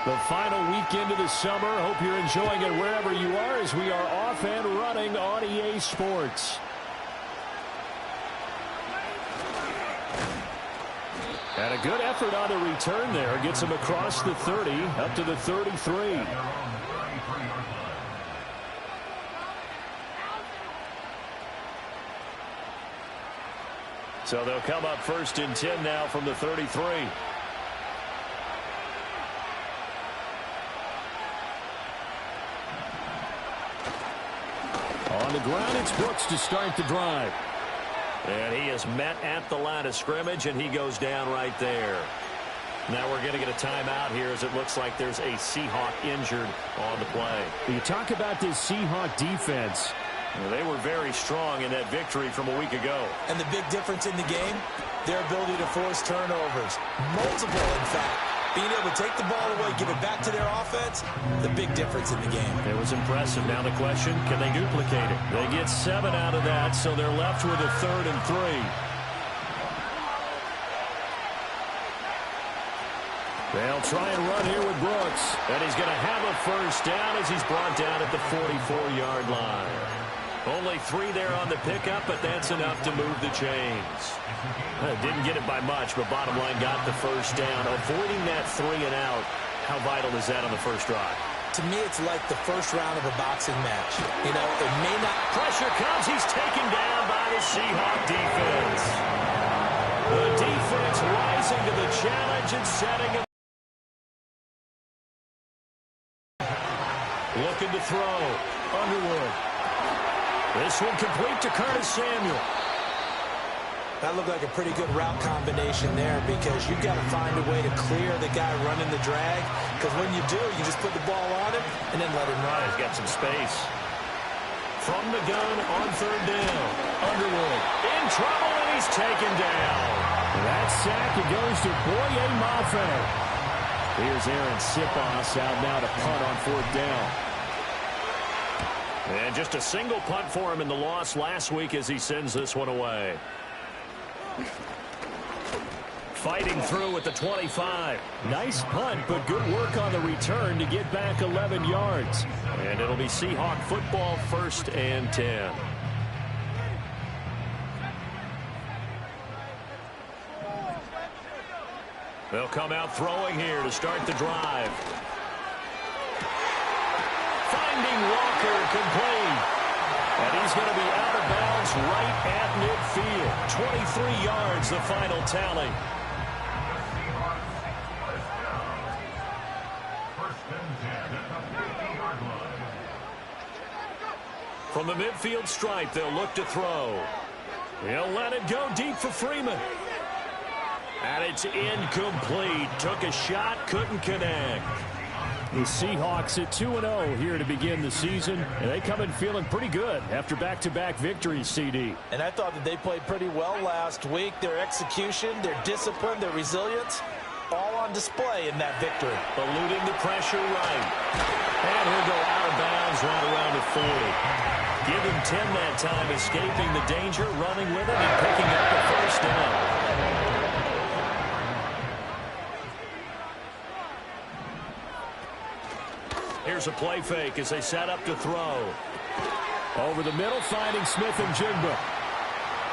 The final weekend of the summer. Hope you're enjoying it wherever you are as we are off and running on EA Sports. And a good effort on the return there. Gets him across the 30, up to the 33. So they'll come up 1st and 10 now from the 33. On the ground, it's Brooks to start the drive. And he is met at the line of scrimmage, and he goes down right there. Now we're going to get a timeout here as it looks like there's a Seahawk injured on the play. You talk about this Seahawk defense. Well, they were very strong in that victory from a week ago. And the big difference in the game, their ability to force turnovers. Multiple, in fact. Being able to take the ball away, give it back to their offense, the big difference in the game. It was impressive. Now the question, can they duplicate it? They get 7 out of that, so they're left with a 3rd and 3. They'll try and run here with Brooks. And he's going to have a 1st down as he's brought down at the 44-yard line. Only 3 there on the pickup, but that's enough to move the chains. Didn't get it by much, but bottom line got the 1st down. Avoiding that 3 and out, how vital is that on the first drive? To me, it's like the first round of a boxing match. You know, it may not... Pressure comes. He's taken down by the Seahawk defense. The defense rising to the challenge and setting it. Looking to throw. Underwood. This one complete to Curtis Samuel. That looked like a pretty good route combination there because you've got to find a way to clear the guy running the drag. Because when you do, you just put the ball on him and then let him run. He's got some space. From the gun on 3rd down. Underwood in trouble, and he's taken down. That sack, it goes to Boye Mafe. Here's Aaron Sipos out now to punt on 4th down. And just a single punt for him in the loss last week as he sends this one away. Fighting through at the 25. Nice punt, but good work on the return to get back 11 yards. And it'll be Seahawk football 1st and 10. They'll come out throwing here to start the drive. Finding Walker complete. And he's going to be out of bounds right at midfield. 23 yards, the final tally. From the midfield stripe, they'll look to throw. He'll let it go deep for Freeman. And it's incomplete. Took a shot, couldn't connect. The Seahawks at 2-0 here to begin the season, and they come in feeling pretty good after back-to-back victories, CD. And I thought that they played pretty well last week. Their execution, their discipline, their resilience, all on display in that victory. Eluding the pressure right. And he'll go out of bounds right around the 40. Give him 10 that time, escaping the danger, running with it, and picking up the 1st down. Here's a play fake as they set up to throw. Over the middle, finding Smith and Jigba.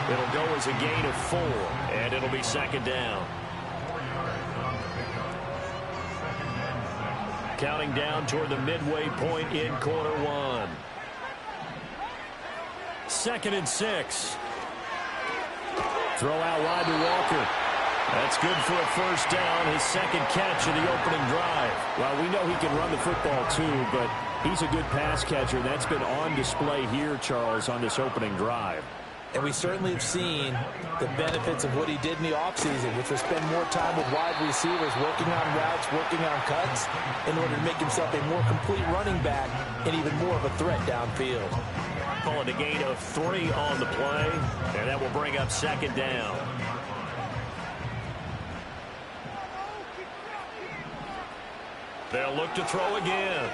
It'll go as a gain of 4, and it'll be 2nd down. Counting down toward the midway point in Q1. 2nd and 6. Throw out wide to Walker. That's good for a 1st down, his 2nd catch of the opening drive. Well, we know he can run the football too, but he's a good pass catcher. That's been on display here, Charles, on this opening drive. And we certainly have seen the benefits of what he did in the offseason, which was spend more time with wide receivers, working on routes, working on cuts, in order to make himself a more complete running back and even more of a threat downfield. Calling a gain of 3 on the play, and that will bring up 2nd down. They'll look to throw again.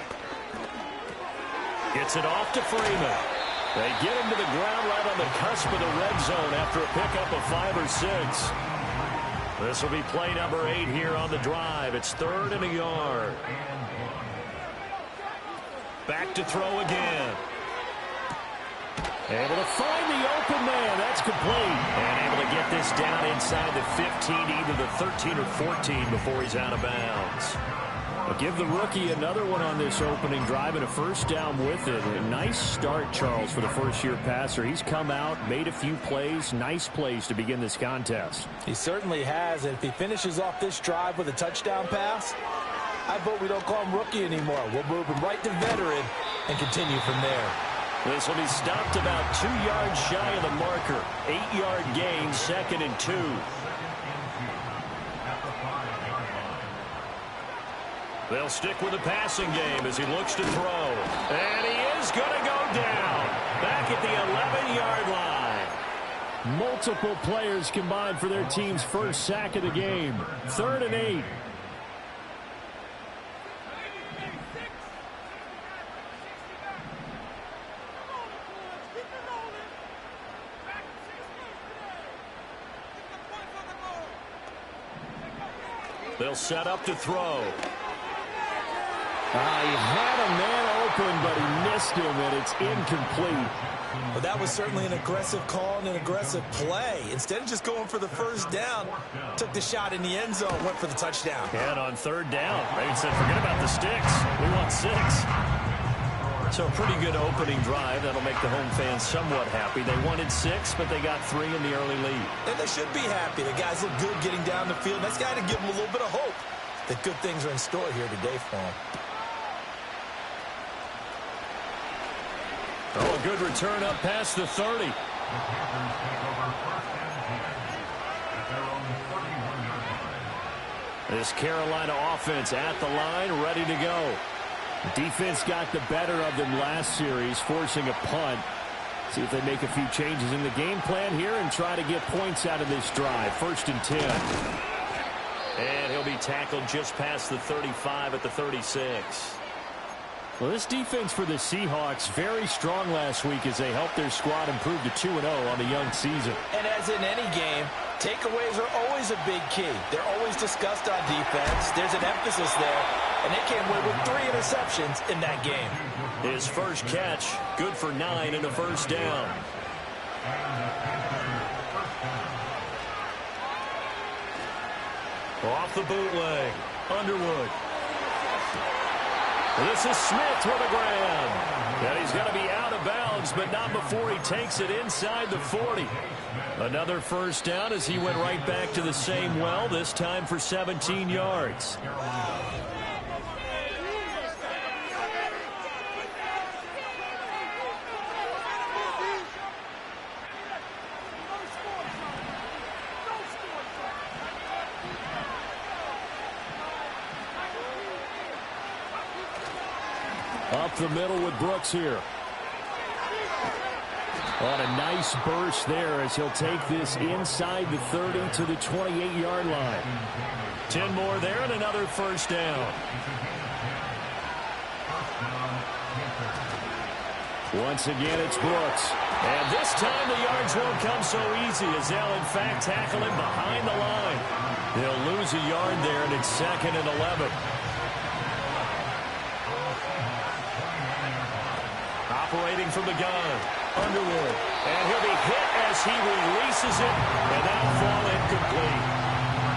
Gets it off to Freeman. They get him to the ground right on the cusp of the red zone after a pickup of 5 or 6. This will be play number 8 here on the drive. It's 3rd and a yard. Back to throw again. Able to find the open man. That's complete. And able to get this down inside the 15, either the 13 or 14 before he's out of bounds. I'll give the rookie another one on this opening drive and a first down with it. A nice start, Charles, for the first-year passer. He's come out, made a few plays, nice plays to begin this contest. He certainly has. And if he finishes off this drive with a touchdown pass, I vote we don't call him rookie anymore. We'll move him right to veteran and continue from there. This will be stopped about 2 yards shy of the marker. 8-yard gain, 2nd and 2. They'll stick with the passing game as he looks to throw. And he is going to go down. Back at the 11-yard line. Multiple players combined for their team's first sack of the game. 3rd and 8. They'll set up to throw. He had a man open, but he missed him, and it's incomplete. Well, that was certainly an aggressive call and an aggressive play. Instead of just going for the first down, took the shot in the end zone, went for the touchdown. And on 3rd down, they said, forget about the sticks. We want 6. So a pretty good opening drive. That'll make the home fans somewhat happy. They wanted 6, but they got 3 in the early lead. And they should be happy. The guys look good getting down the field. That's got to give them a little bit of hope that good things are in store here today for them. Oh, a good return up past the 30. This Carolina offense at the line, ready to go. Defense got the better of them last series, forcing a punt. See if they make a few changes in the game plan here and try to get points out of this drive. 1st and 10. And he'll be tackled just past the 35 at the 36. Well, this defense for the Seahawks, very strong last week as they helped their squad improve to 2-0 on the young season. And as in any game, takeaways are always a big key. They're always discussed on defense. There's an emphasis there, and they came away with 3 interceptions in that game. His first catch, good for 9 and a first down. Off the bootleg, Underwood. This is Smith with a grab. And he's going to be out of bounds, but not before he takes it inside the 40. Another first down as he went right back to the same well, this time for 17 yards. Up the middle with Brooks here. On a nice burst there as he'll take this inside the 30 to the 28-yard line. 10 more there and another first down. Once again, it's Brooks. And this time the yards won't come so easy as they'll, in fact, tackle him behind the line. They'll lose a yard there, and it's 2nd and 11. Operating from the gun, Underwood. And he'll be hit as he releases it, and that'll fall incomplete.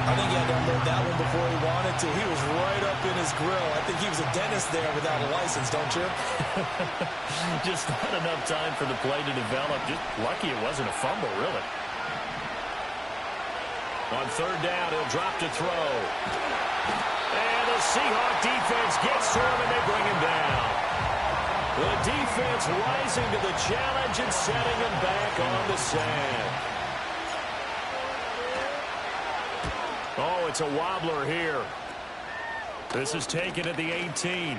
I think he had to unload that one before he wanted to. He was right up in his grill. I think he was a dentist there without a license, don't you? Just not enough time for the play to develop. Just lucky it wasn't a fumble, really. On 3rd down, he'll drop to throw. And the Seahawk defense gets to him, and they bring him down. The defense rising to the challenge and setting him back on the sand. Oh, it's a wobbler here. This is taken at the 18.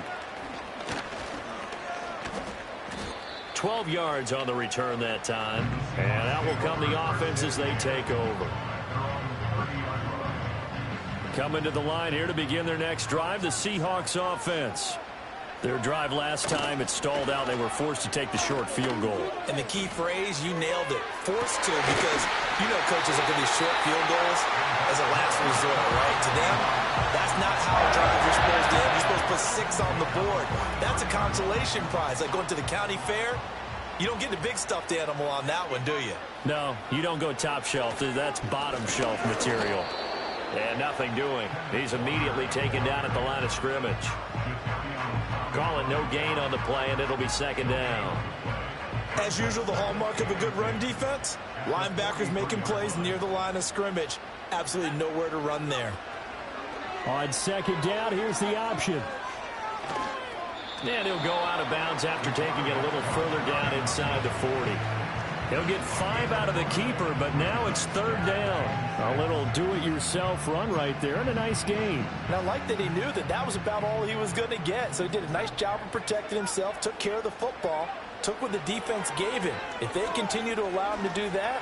12 yards on the return that time. And that will come the offense as they take over. Coming to the line here to begin their next drive, the Seahawks offense. Their drive last time, it stalled out. They were forced to take the short field goal. And the key phrase, you nailed it, forced to, because you know coaches look at these short field goals as a last resort, right? To them, that's not how drives are supposed to end. You're supposed to put 6 on the board. That's a consolation prize, like going to the county fair. You don't get the big stuffed animal on that one, do you? No, you don't go top shelf. That's bottom shelf material. And nothing doing. He's immediately taken down at the line of scrimmage. Call it no gain on the play, and it'll be second down. As usual, the hallmark of a good run defense, linebackers making plays near the line of scrimmage. Absolutely nowhere to run there. On second down, here's the option. And he'll go out of bounds after taking it a little further down inside the 40. He'll get 5 out of the keeper, but now it's third down. A little do-it-yourself run right there, and a nice gain. And I like that he knew that that was about all he was going to get. So he did a nice job of protecting himself, took care of the football, took what the defense gave him. If they continue to allow him to do that,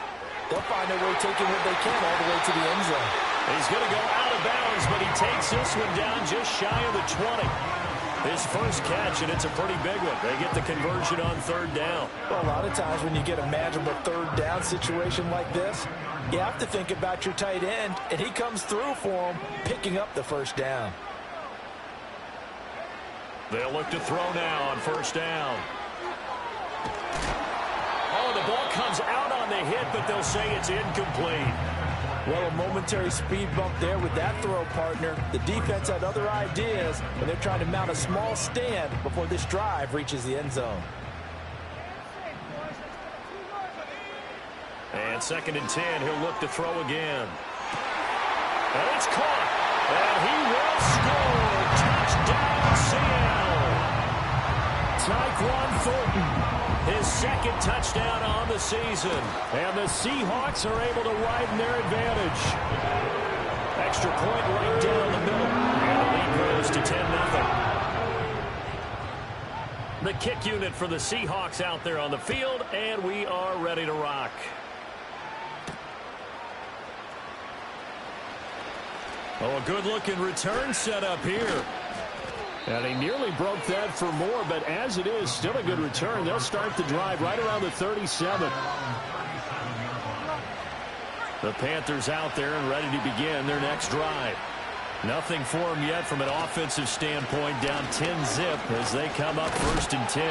they'll find a way taking what they can all the way to the end zone. He's going to go out of bounds, but he takes this one down just shy of the 20. His first catch, and it's a pretty big one. They get the conversion on third down. Well, a lot of times when you get a manageable third down situation like this, you have to think about your tight end, and he comes through for him, picking up the first down. They'll look to throw now on first down. Oh, the ball comes out on the hit, but they'll say it's incomplete. Well, a momentary speed bump there with that throw, partner. The defense had other ideas, and they're trying to mount a small stand before this drive reaches the end zone. And second and 10, he'll look to throw again. And it's caught. And he will score. Touchdown, Seattle. Tyquan Thornton. His second touchdown on the season. And the Seahawks are able to widen their advantage. Extra point right down the middle. And the lead grows to 10-0. The kick unit for the Seahawks out there on the field, and we are ready to rock. Oh, a good-looking return set up here. And he nearly broke that for more, but as it is, still a good return. They'll start the drive right around the 37. The Panthers out there and ready to begin their next drive. Nothing for them yet from an offensive standpoint, down 10-zip as they come up first and 10.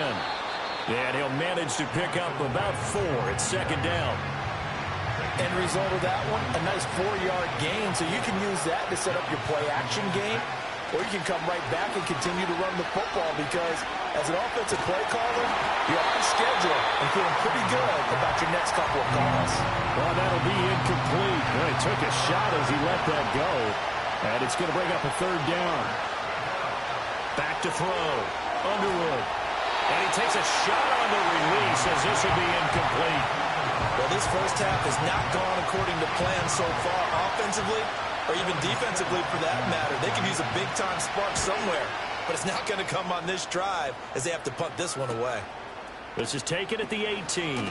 And he'll manage to pick up about 4 at second down. End result of that one, a nice 4-yard gain, so you can use that to set up your play-action game. Or you can come right back and continue to run the football because as an offensive play caller, you're on schedule and feeling pretty good about your next couple of calls. Well, that'll be incomplete. Well, he took a shot as he let that go. And it's going to bring up a third down. Back to throw. Underwood. And he takes a shot on the release as this will be incomplete. Well, this first half has not gone according to plan so far offensively. Or even defensively, for that matter. They could use a big-time spark somewhere. But it's not going to come on this drive as they have to punt this one away. This is taken at the 18.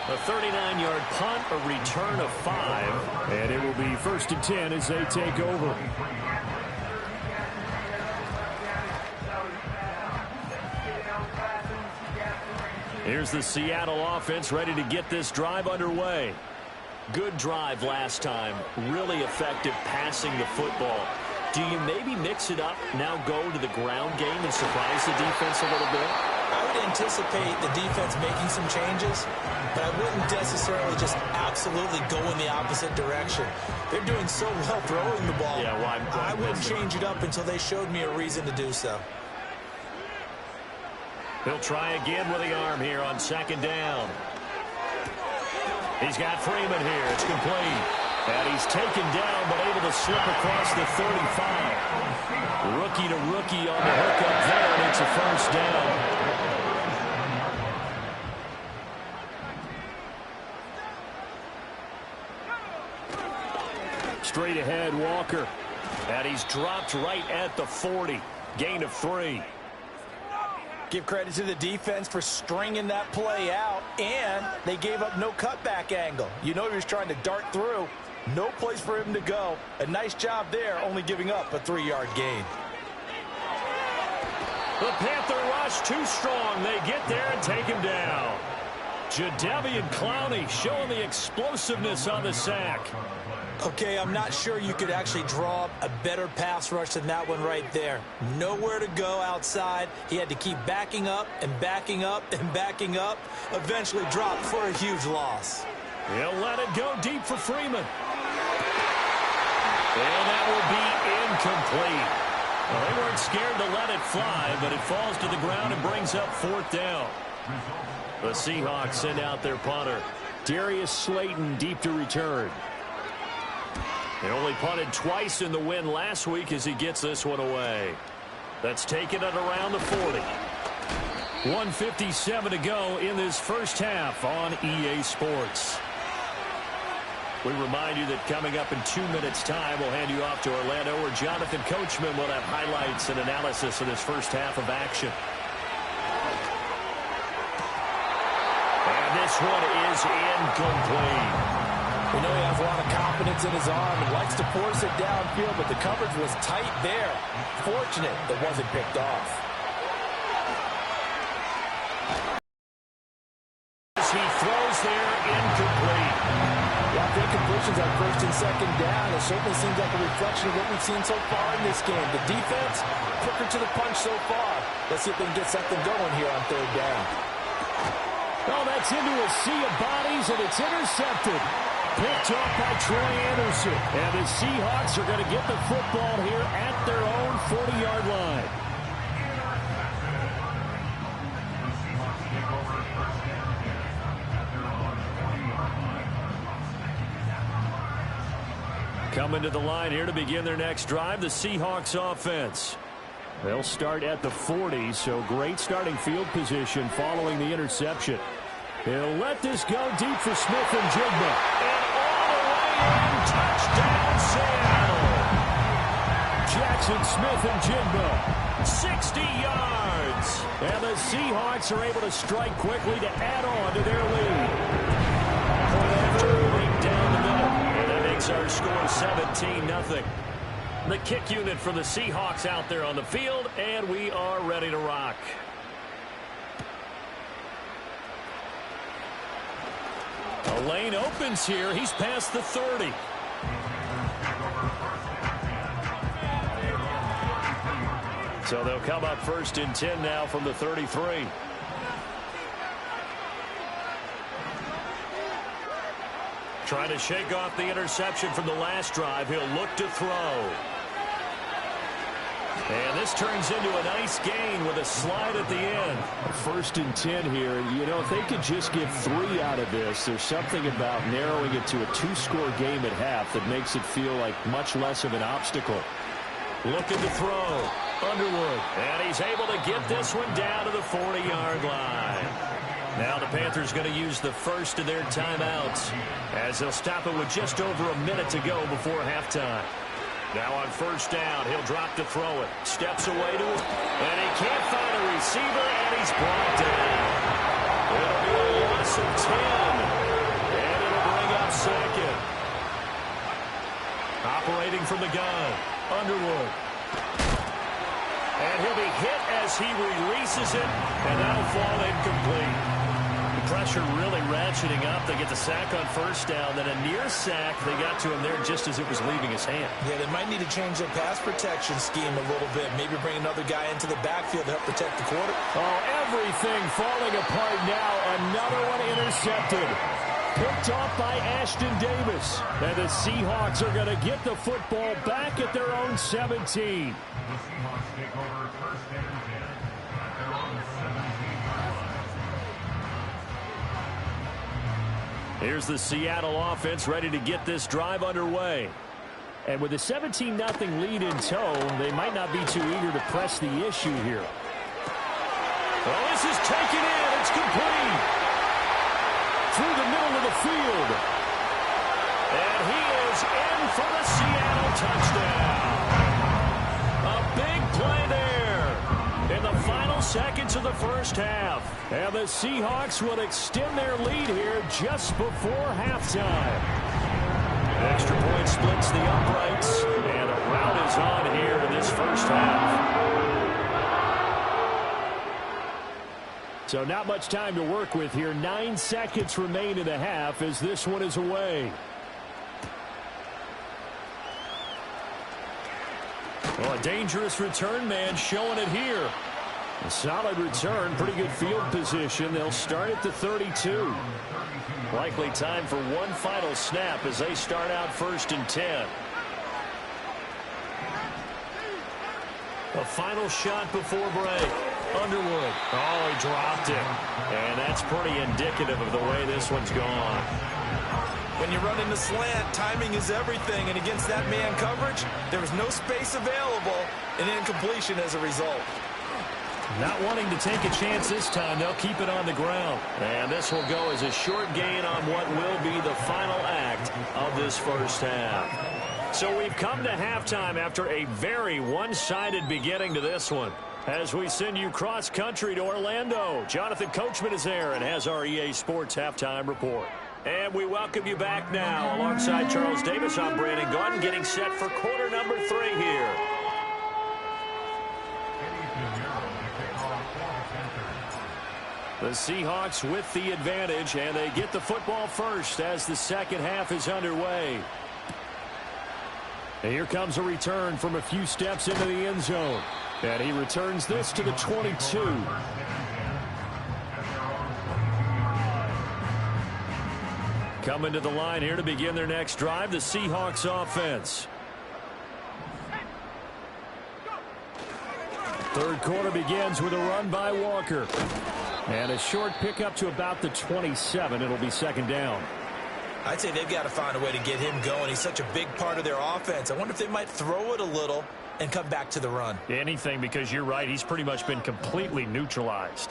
A 39-yard punt, a return of 5. And it will be first and 10 as they take over. Here's the Seattle offense ready to get this drive underway. Good drive last time. Really effective passing the football. Do you maybe mix it up, now go to the ground game and surprise the defense a little bit? I would anticipate the defense making some changes, but I wouldn't necessarily just absolutely go in the opposite direction. They're doing so well throwing the ball. Yeah, well, I wouldn't change it up until they showed me a reason to do so. He'll try again with the arm here on second down. He's got Freeman here. It's complete. And he's taken down, but able to slip across the 35. Rookie to rookie on the hook up there, and it's a first down. Straight ahead, Walker. And he's dropped right at the 40. Gain of 3. Give credit to the defense for stringing that play out, and they gave up no cutback angle. You know he was trying to dart through. No place for him to go. A nice job there, only giving up a 3-yard gain. The Panther rush too strong. They get there and take him down. Jadeveon Clowney showing the explosiveness on the sack. Okay, I'm not sure you could actually draw up a better pass rush than that one right there. Nowhere to go outside. He had to keep backing up and backing up and backing up. Eventually dropped for a huge loss. He'll let it go deep for Freeman. And that will be incomplete. Well, they weren't scared to let it fly, but it falls to the ground and brings up 4th down. The Seahawks send out their punter. Darius Slayton deep to return. He only punted twice in the win last week as he gets this one away. That's taken at around the 40. 1:57 to go in this first half on EA Sports. We remind you that coming up in 2 minutes' time, we'll hand you off to Orlando, where Jonathan Coachman will have highlights and analysis of this first half of action. And this one is incomplete. We know he has a lot of confidence in his arm and likes to force it downfield, but the coverage was tight there. Fortunate that wasn't picked off. He throws there, incomplete. Yeah, the incompletions on 1st and 2nd down. It certainly seems like a reflection of what we've seen so far in this game. The defense, quicker to the punch so far. Let's see if they can get something going here on 3rd down. Oh, that's into a sea of bodies, and it's intercepted. Picked up by Troy Anderson. And the Seahawks are going to get the football here at their own 40-yard line. Coming to the line here to begin their next drive, the Seahawks offense. They'll start at the 40, so great starting field position following the interception. He'll let this go deep for Smith and Jigba. And all the way in, touchdown Seattle. Jackson Smith and Jigba. 60 yards. And the Seahawks are able to strike quickly to add on to their lead. Point after right down the middle. And that makes our score 17-0. The kick unit for the Seahawks out there on the field, and we are ready to rock. A lane opens here. He's past the 30. So they'll come up 1st and 10 now from the 33. Trying to shake off the interception from the last drive. He'll look to throw. And this turns into a nice gain with a slide at the end. 1st and 10 here. You know, if they could just get 3 out of this, there's something about narrowing it to a 2-score game at half that makes it feel like much less of an obstacle. Looking to throw. Underwood. And he's able to get this one down to the 40-yard line. Now the Panthers going to use the first of their timeouts as they'll stop it with just over a minute to go before halftime. Now on 1st down, he'll drop to throw it. Steps away to it, and he can't find a receiver, and he's brought down. It'll be a loss of 10, and it'll bring up 2nd. Operating from the gun, Underwood. And he'll be hit as he releases it, and that'll fall incomplete. Pressure really ratcheting up. They get the sack on 1st down. Then a near sack. They got to him there just as it was leaving his hand. Yeah, they might need to change their pass protection scheme a little bit. Maybe bring another guy into the backfield to help protect the quarter. Oh, everything falling apart now. Another one intercepted. Picked off by Ashton Davis. And the Seahawks are going to get the football back at their own 17. Here's the Seattle offense ready to get this drive underway. And with a 17-0 lead in tow, they might not be too eager to press the issue here. Well, this is taken in. It's complete. Through the middle of the field. And he is in for the Seattle touchdown. A big play there in the final seconds of the first half. And the Seahawks will extend their lead here just before halftime. Extra point splits the uprights, and a rout is on here in this first half. So not much time to work with here. 9 seconds remain in the half as this one is away. Well, a dangerous return man showing it here. A solid return, pretty good field position. They'll start at the 32. Likely time for one final snap as they start out 1st and 10. A final shot before break. Underwood. Oh, he dropped it. And that's pretty indicative of the way this one's gone. When you run in the slant, timing is everything. And against that man coverage, there was no space available. An incompletion as a result. Not wanting to take a chance this time. They'll keep it on the ground. And this will go as a short gain on what will be the final act of this first half. So we've come to halftime after a very one-sided beginning to this one. As we send you cross-country to Orlando, Jonathan Coachman is there and has our EA Sports Halftime Report. And we welcome you back now. Alongside Charles Davis, I'm Brandon Gaudin, getting set for quarter number 3 here. The Seahawks with the advantage, and they get the football first as the second half is underway. And here comes a return from a few steps into the end zone. And he returns this to the 22. Coming to the line here to begin their next drive, the Seahawks offense. Third quarter begins with a run by Walker. And a short pickup to about the 27. It'll be second down. I'd say they've got to find a way to get him going. He's such a big part of their offense. I wonder if they might throw it a little and come back to the run. Anything, because you're right. He's pretty much been completely neutralized.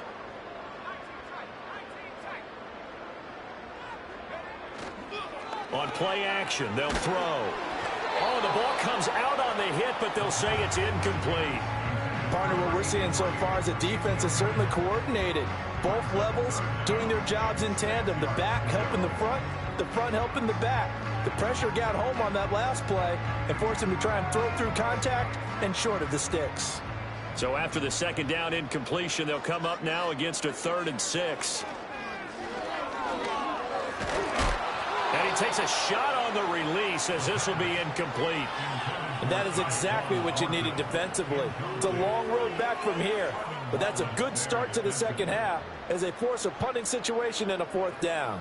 On play action, they'll throw. Oh, the ball comes out on the hit, but they'll say it's incomplete. Partner, what we're seeing so far is the defense is certainly coordinated. Both levels doing their jobs in tandem. The back helping the front helping the back. The pressure got home on that last play and forced him to try and throw through contact and short of the sticks. So after the second down incompletion, they'll come up now against a 3rd and 6. And he takes a shot on the release as this will be incomplete. And that is exactly what you needed defensively. It's a long road back from here, but that's a good start to the second half as they force a punting situation and a 4th down.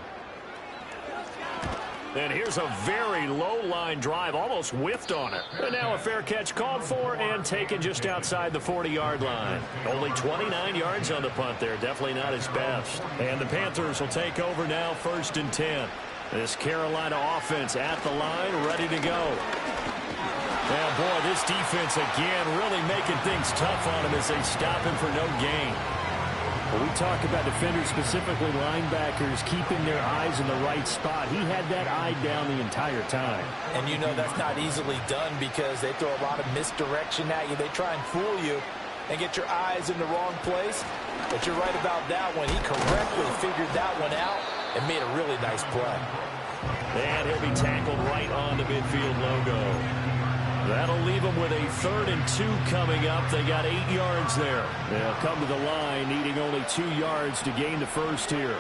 And here's a very low-line drive, almost whiffed on it. And now a fair catch called for and taken just outside the 40-yard line. Only 29 yards on the punt there, definitely not his best. And the Panthers will take over now 1st and 10. This Carolina offense at the line, ready to go. Well, boy, this defense again really making things tough on him as they stop him for no gain. Well, we talk about defenders, specifically linebackers, keeping their eyes in the right spot. He had that eye down the entire time. And you know that's not easily done because they throw a lot of misdirection at you. They try and fool you and get your eyes in the wrong place. But you're right about that one. He correctly figured that one out and made a really nice play. And he'll be tackled right on the midfield logo. That'll leave them with a 3rd and 2 coming up. They got 8 yards there. They'll come to the line needing only 2 yards to gain the first here.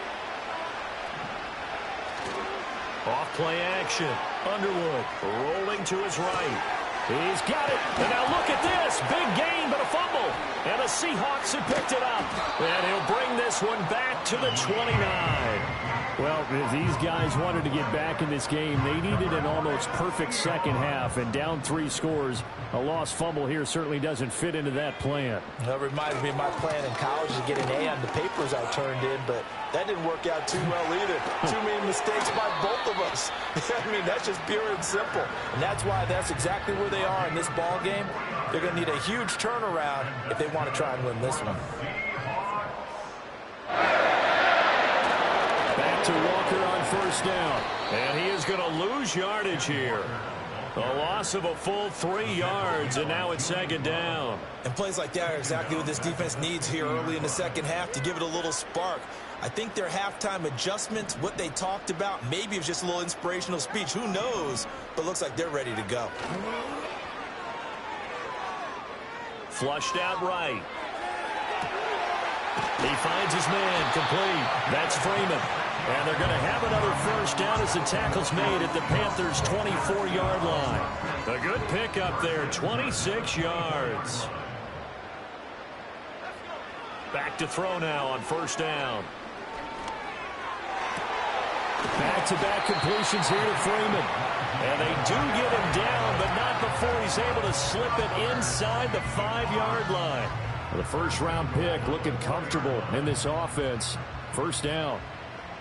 Off play action. Underwood rolling to his right. He's got it. And now look at this. Big gain, but a fumble. And the Seahawks have picked it up. And he'll bring this one back to the 29. Well, if these guys wanted to get back in this game, they needed an almost perfect second half. And down 3 scores, a lost fumble here certainly doesn't fit into that plan. That reminds me of my plan in college to get an A on the papers I turned in, but that didn't work out too well either. Too many mistakes by both of us. I mean, that's just pure and simple. And that's why that's exactly where they are in this ball game. They're going to need a huge turnaround if they want to try and win this one. Back to Walker on 1st down. And he is going to lose yardage here. A loss of a full 3 yards, and now it's 2nd down. And plays like that are exactly what this defense needs here early in the second half to give it a little spark. I think their halftime adjustment, what they talked about, maybe it was just a little inspirational speech. Who knows? But looks like they're ready to go. Flushed out right. He finds his man, complete. That's Freeman. And they're going to have another first down as the tackle's made at the Panthers' 24-yard line. A good pickup there, 26 yards. Back to throw now on first down. Back-to-back completions here to Freeman. And they do get him down, but not before he's able to slip it inside the 5-yard line. The first-round pick looking comfortable in this offense. First down.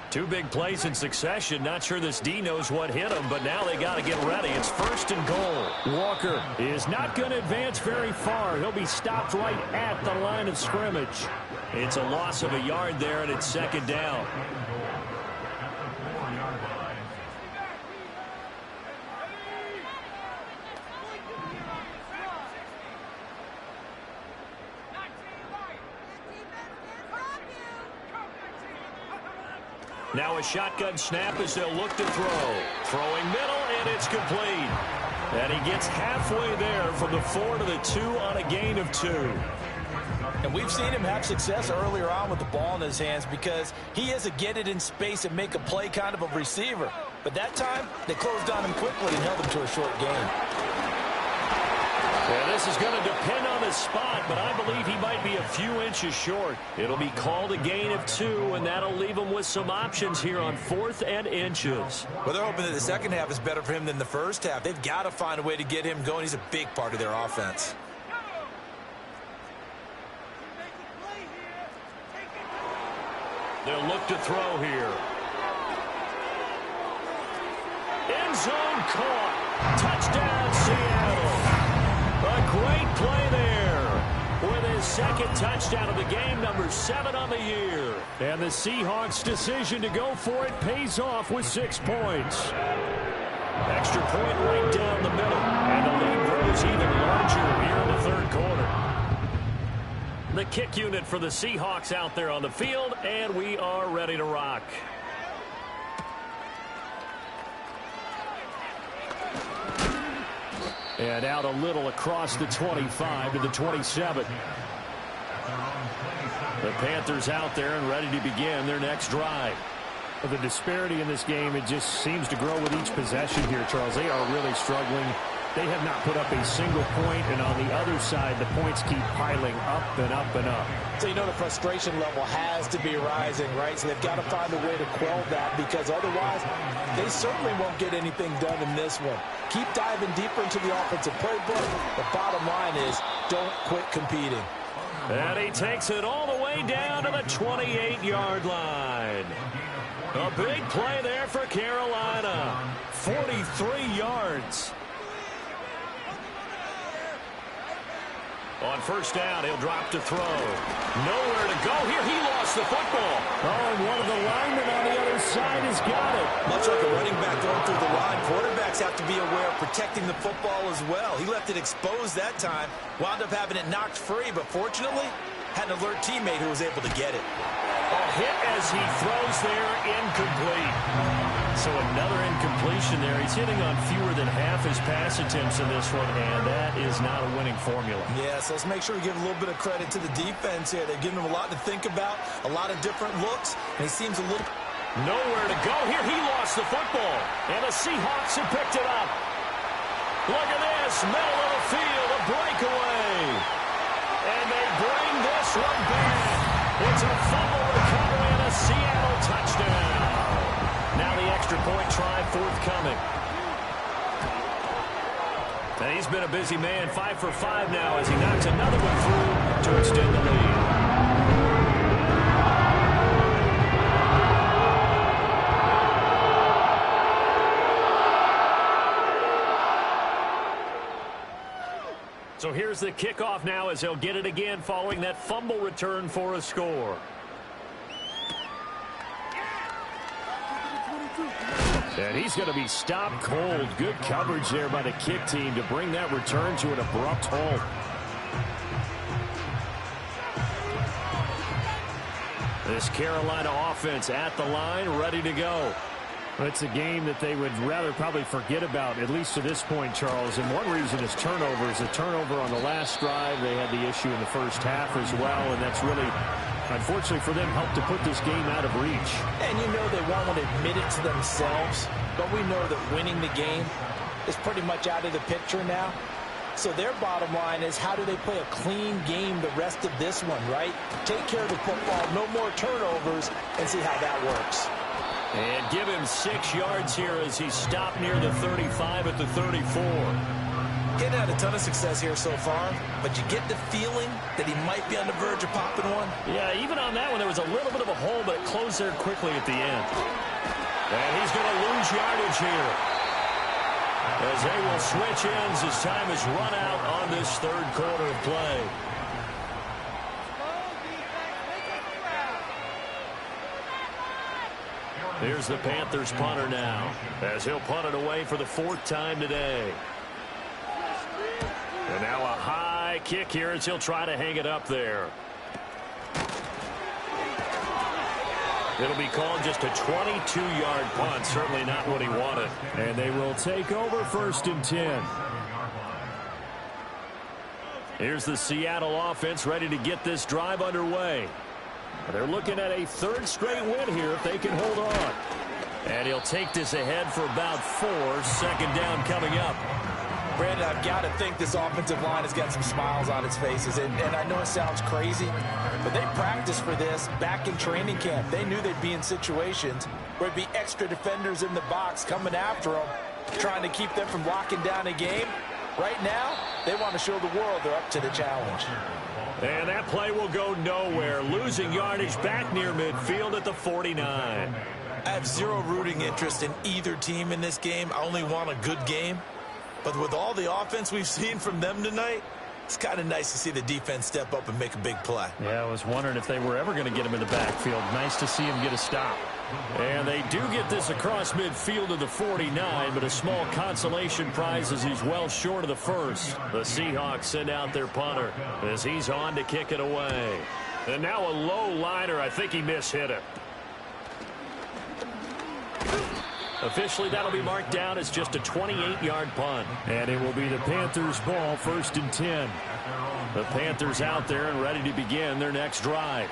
Two big plays in succession. Not sure this D knows what hit him, but now they got to get ready. It's first and goal. Walker is not going to advance very far. He'll be stopped right at the line of scrimmage. It's a loss of a yard there, and it's second down. Now a shotgun snap as they'll look to throw. Throwing middle, and it's complete. And he gets halfway there from the 4 to the 2 on a gain of 2. And we've seen him have success earlier on with the ball in his hands because he is a get it in space and make a play kind of a receiver. But that time, they closed on him quickly and held him to a short gain. Well, this is going to depend on the spot, but I believe he might be a few inches short. It'll be called a gain of 2, and that'll leave him with some options here on 4th and inches. Well, they're hoping that the second half is better for him than the first half. They've got to find a way to get him going. He's a big part of their offense. They'll look to throw here. End zone caught. Touchdown, Seattle. A great play there with his second touchdown of the game, number 7 on the year. And the Seahawks' decision to go for it pays off with 6 points. Extra point right down the middle, and the lead grows even larger here in the third quarter. The kick unit for the Seahawks out there on the field, and we are ready to rock. And out a little across the 25 to the 27. The Panthers out there and ready to begin their next drive. Well, the disparity in this game, it just seems to grow with each possession here, Charles. They are really struggling. They have not put up a single point, and on the other side, the points keep piling up and up and up. So you know the frustration level has to be rising, right? So they've got to find a way to quell that because otherwise they certainly won't get anything done in this one. Keep diving deeper into the offensive playbook. The bottom line is don't quit competing. And he takes it all the way down to the 28-yard line. A big play there for Carolina. 43 yards. On first down, he'll drop to throw. Nowhere to go here. He lost the football. Oh, and one of the linemen on the other side has got it. Much like a running back going through the line, quarterbacks have to be aware of protecting the football as well. He left it exposed that time, wound up having it knocked free, but fortunately, had an alert teammate who was able to get it. A hit as he throws there, incomplete. So another incompletion there. He's hitting on fewer than half his pass attempts in this one, and that is not a winning formula. Yes, let's make sure we give a little bit of credit to the defense here. They've given him a lot to think about, a lot of different looks, and he seems a little... Nowhere to go here. He lost the football, and the Seahawks have picked it up. Look at this, middle of the field, a breakaway. And they bring this one back. It's a fumble recovery and a Seattle touchdown. Now the extra point try forthcoming. And he's been a busy man, 5 for 5 now as he knocks another one through to extend the lead. So here's the kickoff now as he'll get it again following that fumble return for a score. And he's going to be stopped cold. Good coverage there by the kick team to bring that return to an abrupt halt. This Carolina offense at the line, ready to go. Well, it's a game that they would rather probably forget about, at least to this point, Charles. And one reason is turnovers. A turnover on the last drive. They had the issue in the first half as well, and that's really, unfortunately for them, helped to put this game out of reach. And you know they won't want to admit it to themselves, but we know that winning the game is pretty much out of the picture now. So their bottom line is, how do they play a clean game the rest of this one, right? Take care of the football, no more turnovers, and see how that works. And give him 6 yards here as he stopped near the 35 at the 34. Getting had a ton of success here so far, but you get the feeling that he might be on the verge of popping one. Yeah, even on that one, there was a little bit of a hole, but it closed there quickly at the end. And he's going to lose yardage here, as they will switch ends as time is run out on this third quarter of play. Here's the Panthers punter now, as he'll punt it away for the 4th time today. And now a high kick here as he'll try to hang it up there. It'll be called just a 22-yard punt. Certainly not what he wanted. And they will take over 1st and 10. Here's the Seattle offense ready to get this drive underway. They're looking at a 3rd straight win here if they can hold on. And he'll take this ahead for about 4. 2nd down coming up. Brandon, I've got to think this offensive line has got some smiles on its faces. And I know it sounds crazy, but they practiced for this back in training camp. They knew they'd be in situations where there'd be extra defenders in the box coming after them, trying to keep them from locking down a game. Right now, they want to show the world they're up to the challenge. And that play will go nowhere. Losing yardage back near midfield at the 49. I have zero rooting interest in either team in this game. I only want a good game. But with all the offense we've seen from them tonight, it's kind of nice to see the defense step up and make a big play. Yeah, I was wondering if they were ever going to get him in the backfield. Nice to see him get a stop. And they do get this across midfield to the 49, but a small consolation prize as he's well short of the first. The Seahawks send out their punter as he's on to kick it away. And now a low liner. I think he mishit it. Officially, that'll be marked down as just a 28-yard punt. And it will be the Panthers' ball, 1st and 10. The Panthers out there and ready to begin their next drive.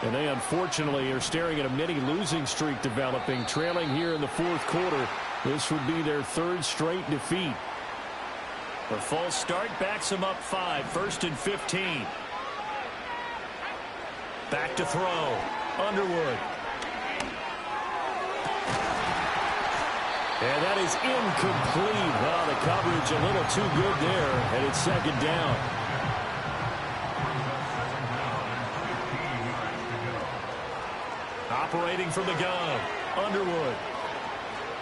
And they, unfortunately, are staring at a mini-losing streak developing, trailing here in the 4th quarter. This would be their 3rd straight defeat. The false start backs them up 5. 1st and 15. Back to throw. Underwood. And that is incomplete. Well, the coverage a little too good there, and it's 2nd down. Operating from the gun. Underwood.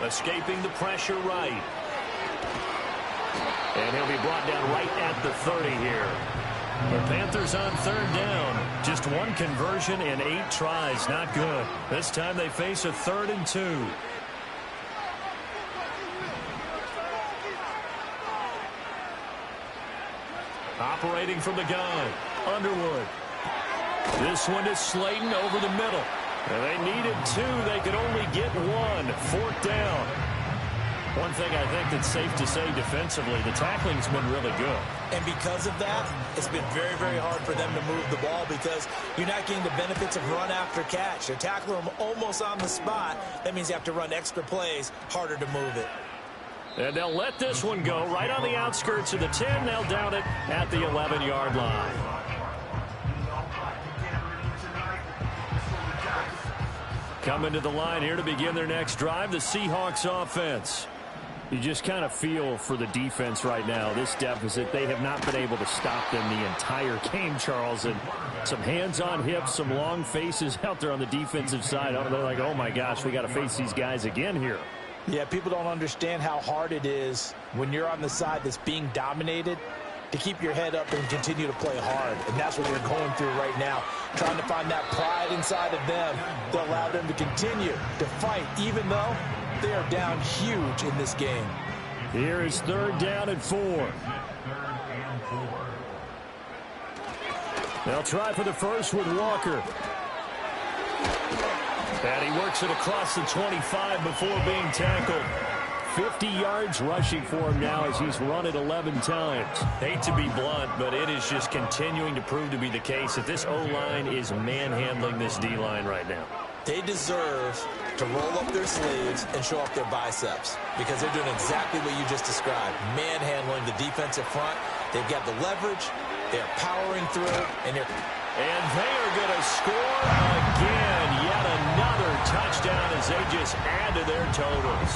Escaping the pressure right. And he'll be brought down right at the 30 here. The Panthers on 3rd down. Just 1 conversion and 8 tries. Not good. This time they face a 3rd and 2. Operating from the gun. Underwood. This one is Slayton over the middle. And they needed 2. They could only get 1. 4th down. One thing I think that's safe to say defensively, the tackling's been really good. And because of that, it's been very, very hard for them to move the ball because you're not getting the benefits of run after catch. They're tackling them almost on the spot. That means you have to run extra plays, harder to move it. And they'll let this one go right on the outskirts of the 10. They'll down it at the 11-yard line. Coming to the line here to begin their next drive, the Seahawks offense. You just kind of feel for the defense right now. This deficit, they have not been able to stop them the entire game, Charles. And some hands on hips, some long faces out there on the defensive side. They're like, oh, my gosh, we got to face these guys again here. Yeah, people don't understand how hard it is when you're on the side that's being dominated to keep your head up and continue to play hard. And that's what they're going through right now, trying to find that pride inside of them to allow them to continue to fight, even though they are down huge in this game. Here is 3rd down and 4. They'll try for the first with Walker. And he works it across the 25 before being tackled. 50 yards rushing for him now as he's run it 11 times. Hate to be blunt, but it is just continuing to prove to be the case that this O-line is manhandling this D-line right now. They deserve to roll up their sleeves and show off their biceps because they're doing exactly what you just described, manhandling the defensive front. They've got the leverage, they're powering through, and they are going to score again. Yet another touchdown as they just add to their totals.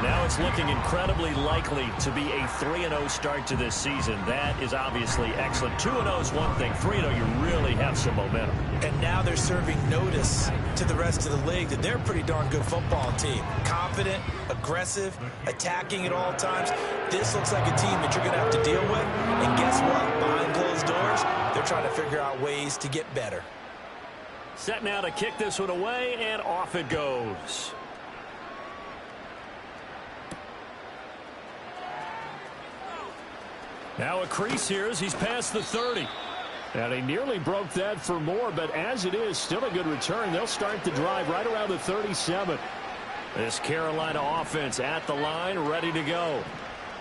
Now it's looking incredibly likely to be a 3-0 start to this season. That is obviously excellent. 2-0 is one thing. 3-0, you really have some momentum. And now they're serving notice to the rest of the league that they're a pretty darn good football team. Confident, aggressive, attacking at all times. This looks like a team that you're going to have to deal with. And guess what? Behind closed doors, they're trying to figure out ways to get better. Set now to kick this one away, and off it goes. Now a crease here as he's past the 30. And he nearly broke that for more, but as it is, still a good return. They'll start the drive right around the 37. This Carolina offense at the line, ready to go.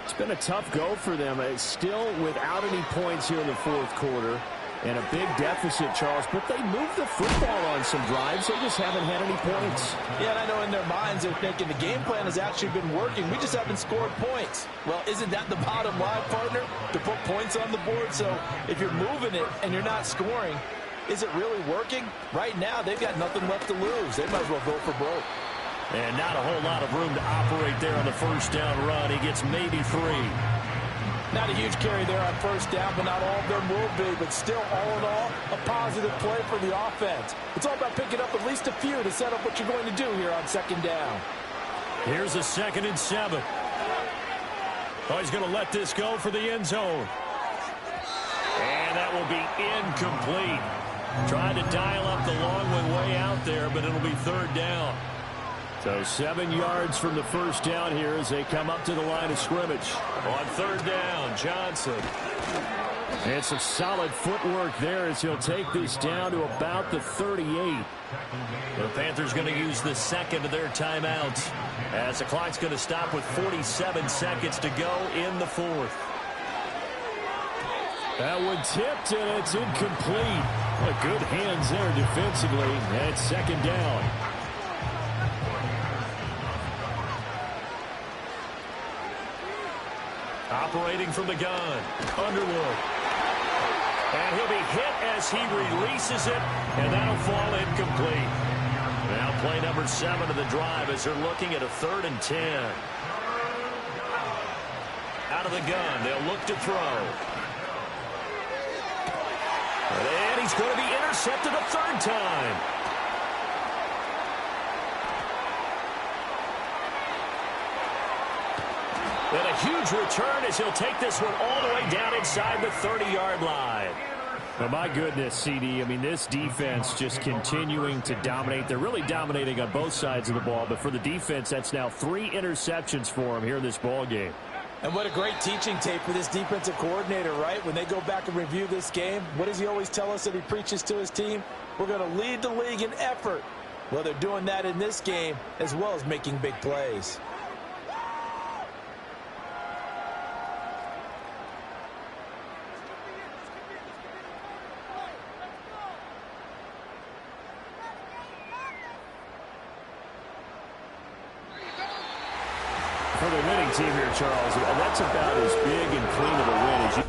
It's been a tough go for them. It's still without any points here in the fourth quarter. And a big deficit, Charles, but they moved the football on some drives. They just haven't had any points. Yeah, and I know in their minds they're thinking the game plan has actually been working. We just haven't scored points. Well, isn't that the bottom line, partner? To put points on the board? So if you're moving it and you're not scoring, is it really working? Right now, they've got nothing left to lose. They might as well go for broke. And not a whole lot of room to operate there on the first down run. He gets maybe 3. Not a huge carry there on first down, but not all of them will be. But still, all in all, a positive play for the offense. It's all about picking up at least a few to set up what you're going to do here on second down. Here's a 2nd and 7. Oh, he's going to let this go for the end zone. And that will be incomplete. Trying to dial up the long one way out there, but it'll be 3rd down. So 7 yards from the first down here as they come up to the line of scrimmage. On 3rd down, Johnson. And some solid footwork there as he'll take this down to about the 38. The Panthers going to use the 2nd of their timeouts as the clock's going to stop with 47 seconds to go in the 4th. That one tipped, and it's incomplete. Well, good hands there defensively, and it's 2nd down. Operating from the gun, Underwood. And he'll be hit as he releases it, and that'll fall incomplete. Now play number 7 of the drive as they're looking at a 3rd and 10. Out of the gun, they'll look to throw. And he's going to be intercepted a 3rd time. And a huge return as he'll take this one all the way down inside the 30-yard line. Well, my goodness, CD, I mean, this defense just continuing to dominate. They're really dominating on both sides of the ball, but for the defense, that's now 3 interceptions for them here in this ball game. And what a great teaching tape for this defensive coordinator, right? When they go back and review this game, what does he always tell us that he preaches to his team? We're going to lead the league in effort. Well, they're doing that in this game as well as making big plays. For the winning team here, Charles, that's about as big and clean of a win as you